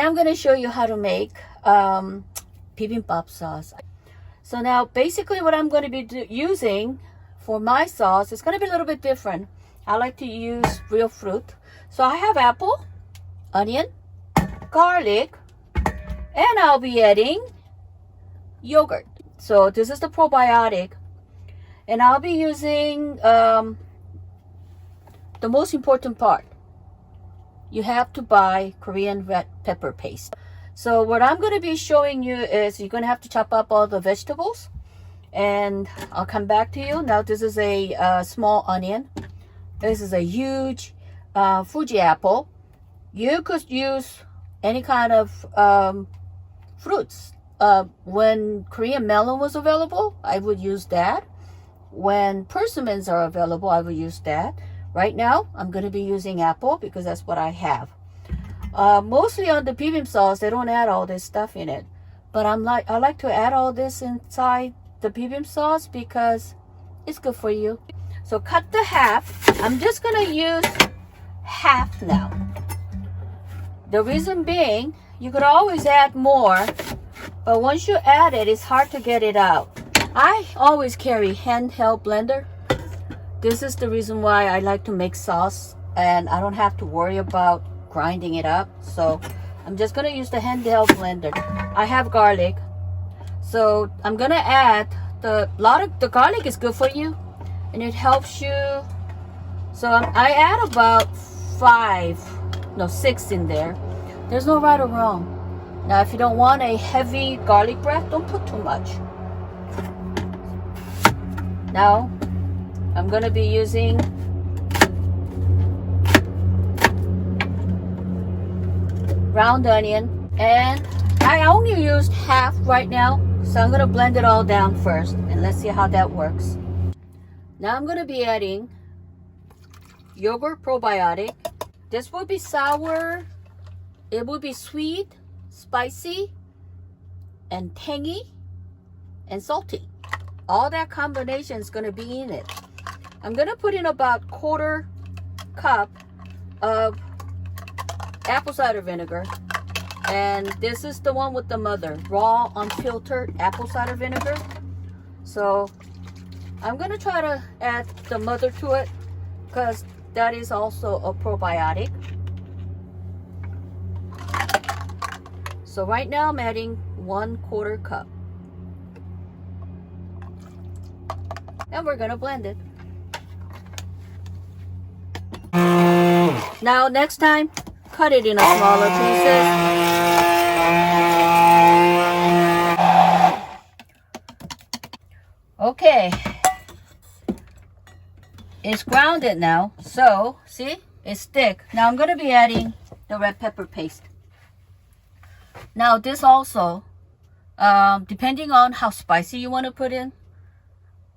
I'm going to show you how to make bibimbap sauce. So now basically what I'm going to be using for my sauce is going to be a little bit different. I like to use real fruit. So I have apple, onion, garlic, and I'll be adding yogurt. So this is the probiotic. And I'll be using the most important part. You have to buy Korean red pepper paste. So what I'm going to be showing you is you're going to have to chop up all the vegetables. And I'll come back to you. Now this is a small onion. This is a huge fuji apple. You could use any kind of fruits. When Korean melon was available, I would use that. When persimmons are available, I would use that. Right now, I'm going to be using apple because that's what I have. Mostly on the bibimbap sauce, they don't add all this stuff in it. But I like to add all this inside the bibimbap sauce because it's good for you. So cut the half. I'm just going to use half now. The reason being, you could always add more, but once you add it, it's hard to get it out. I always carry handheld blender. This is the reason why I like to make sauce and I don't have to worry about grinding it up. So I'm just going to use the handheld blender. I have garlic. So I'm going to add the garlic is good for you and it helps you. So I add about 6 in there. There's no right or wrong. Now if you don't want a heavy garlic breath, don't put too much. Now I'm going to be using round onion, and I only used half right now, so I'm going to blend it all down first and let's see how that works. Now I'm going to be adding yogurt probiotic. This will be sour, it will be sweet, spicy, and tangy, and salty. All that combination is going to be in it. I'm going to put in about 1/4 cup of apple cider vinegar. And this is the one with the mother, raw unfiltered apple cider vinegar. So I'm going to try to add the mother to it because that is also a probiotic. So right now I'm adding 1/4 cup. And we're going to blend it. Now next time, cut it in a smaller pieces. Okay. It's grounded now. So, see? It's thick. Now I'm going to be adding the red pepper paste. Now this also, depending on how spicy you want to put in,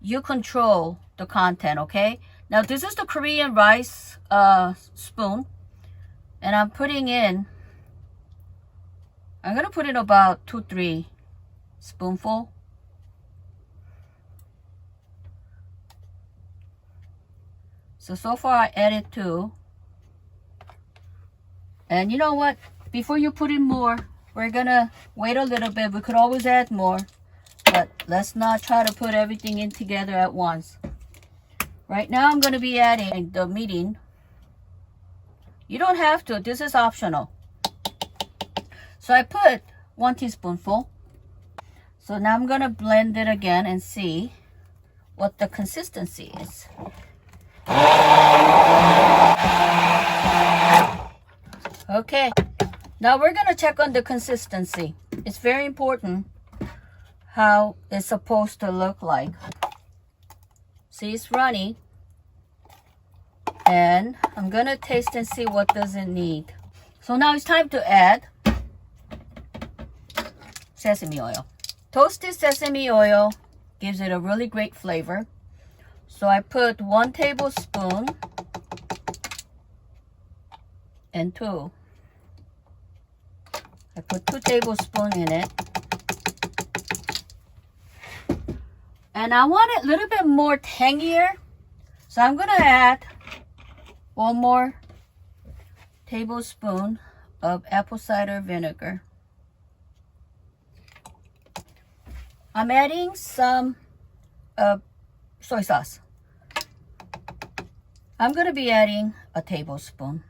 you control the content, okay? Now this is the Korean rice spoon, and I'm going to put in about 2-3 spoonful. So far I added 2. And you know what? Before you put in more, we're gonna wait a little bit. We could always add more, but let's not try to put everything in together at once. Right now I'm going to be adding the mirin. You don't have to. This is optional. So I put 1 teaspoonful. So now I'm going to blend it again and see what the consistency is. Okay. Now we're going to check on the consistency. It's very important how it's supposed to look like. See, it's runny. And I'm going to taste and see what does it need. So now it's time to add sesame oil. Toasted sesame oil gives it a really great flavor. So I put 1 tablespoon and 2. I put 2 tablespoons in it. And I want it a little bit more tangier. So I'm going to add 1 more tablespoon of apple cider vinegar. I'm adding some soy sauce. I'm going to be adding a tablespoon.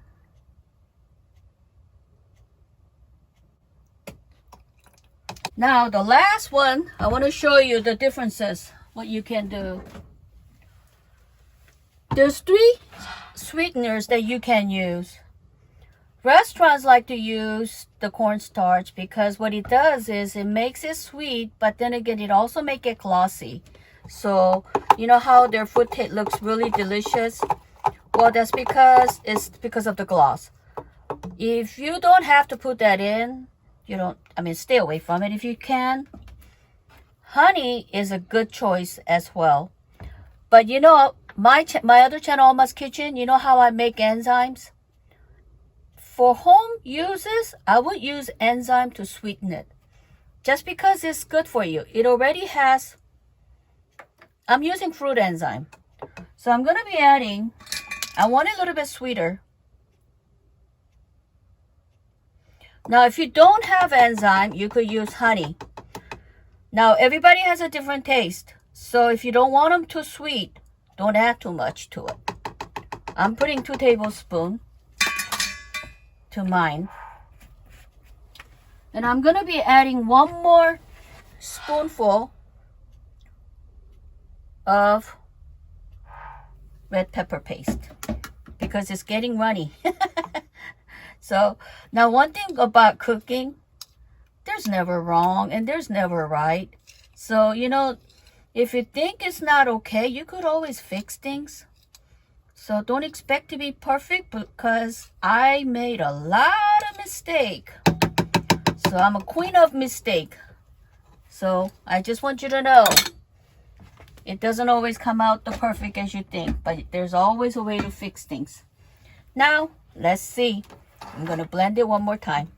Now the last one, I want to show you the differences, what you can do. There's 3 sweeteners that you can use. Restaurants like to use the cornstarch because what it does is it makes it sweet, but then again it also makes it glossy. So you know how their food looks really delicious? Well, that's because it's because of the gloss. If you don't have to put that in, stay away from it if you can. Honey is a good choice as well. But you know, my other channel, Omma's Kitchen, you know how I make enzymes? For home uses, I would use enzyme to sweeten it. Just because it's good for you. It already has, I'm using fruit enzyme. So I'm going to be adding, I want it a little bit sweeter. Now, if you don't have enzyme, you could use honey. Now, everybody has a different taste. So if you don't want them too sweet, don't add too much to it. I'm putting 2 tablespoons to mine. And I'm going to be adding 1 more spoonful of red pepper paste because it's getting runny. So now one thing about cooking, there's never wrong and there's never right. So, you know, if you think it's not okay, you could always fix things. So don't expect to be perfect because I made a lot of mistake. So I'm a queen of mistake. So I just want you to know, it doesn't always come out the perfect as you think, but there's always a way to fix things. Now, let's see. I'm going to blend it one more time.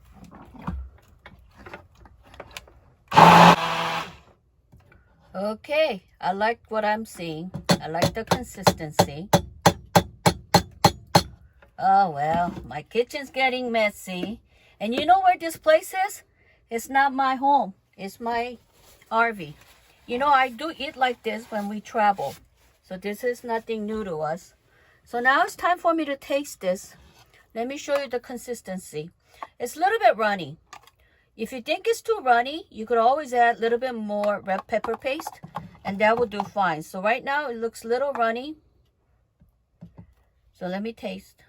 Okay, I like what I'm seeing. I like the consistency. Oh, well, my kitchen's getting messy. And you know where this place is? It's not my home. It's my RV. You know, I do eat like this when we travel. So this is nothing new to us. So now it's time for me to taste this. Let me show you the consistency. It's a little bit runny. If you think it's too runny, you could always add a little bit more red pepper paste. And that will do fine. So right now it looks a little runny. So let me taste.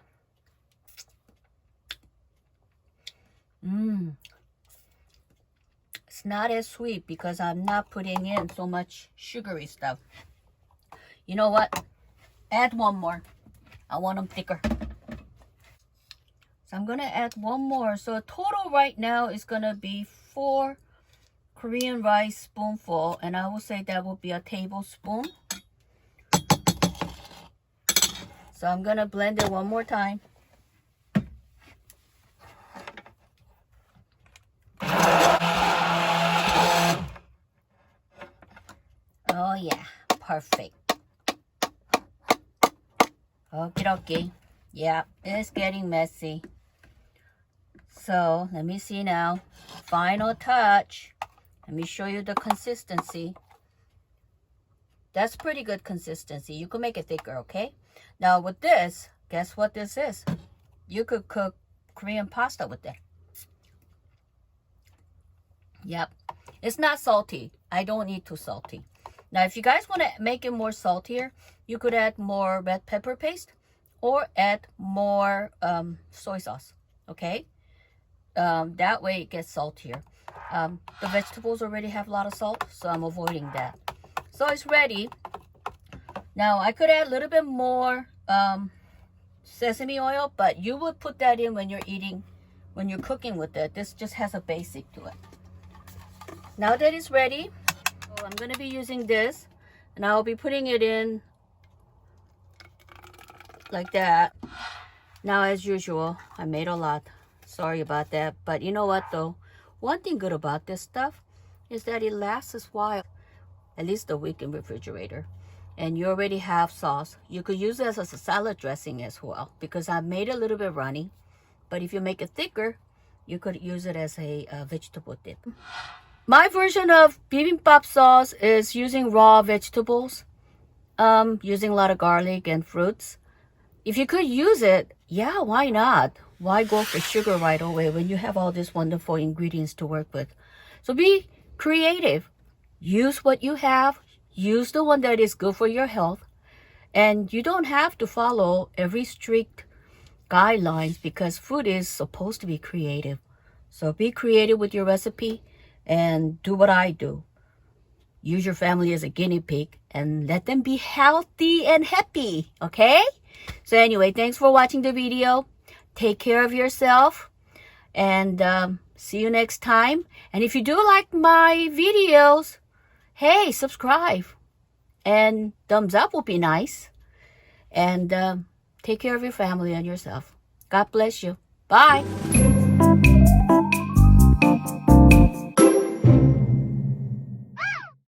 It's not as sweet because I'm not putting in so much sugary stuff. You know what? Add 1 more. I want them thicker. So I'm going to add 1 more. So total right now is going to be 4 Korean rice spoonful. And I will say that will be a tablespoon. So I'm going to blend it 1 more time. Oh yeah, perfect. Okie dokie. Yeah, it's getting messy. So let me see now. Final touch. Let me show you the consistency. That's pretty good consistency. You can make it thicker, okay? Now with this, guess what this is? You could cook Korean pasta with it. Yep. It's not salty. I don't need too salty. Now, if you guys want to make it more saltier, you could add more red pepper paste or add more soy sauce, okay? That way it gets saltier. The vegetables already have a lot of salt, so I'm avoiding that. So it's ready. Now, I could add a little bit more sesame oil, but you would put that in when you're cooking with it. This just has a basic to it. Now that it's ready, I'm going to be using this, and I'll be putting it in like that. Now, as usual, I made a lot. Sorry about that. But you know what, though? One thing good about this stuff is that it lasts a while, at least a week in refrigerator. And you already have sauce. You could use this as a salad dressing as well, because I made it a little bit runny. But if you make it thicker, You could use it as a vegetable dip. My version of bibimbap sauce is using raw vegetables, using a lot of garlic and fruits. If you could use it, yeah, why not? Why go for sugar right away when you have all these wonderful ingredients to work with? So be creative. Use what you have. Use the one that is good for your health. And you don't have to follow every strict guidelines because food is supposed to be creative. So be creative with your recipe and do what I do. Use your family as a guinea pig and let them be healthy and happy, okay? So anyway, thanks for watching the video. Take care of yourself and see you next time. And if you do like my videos, hey, subscribe and thumbs up would be nice. And take care of your family and yourself. God bless you. Bye.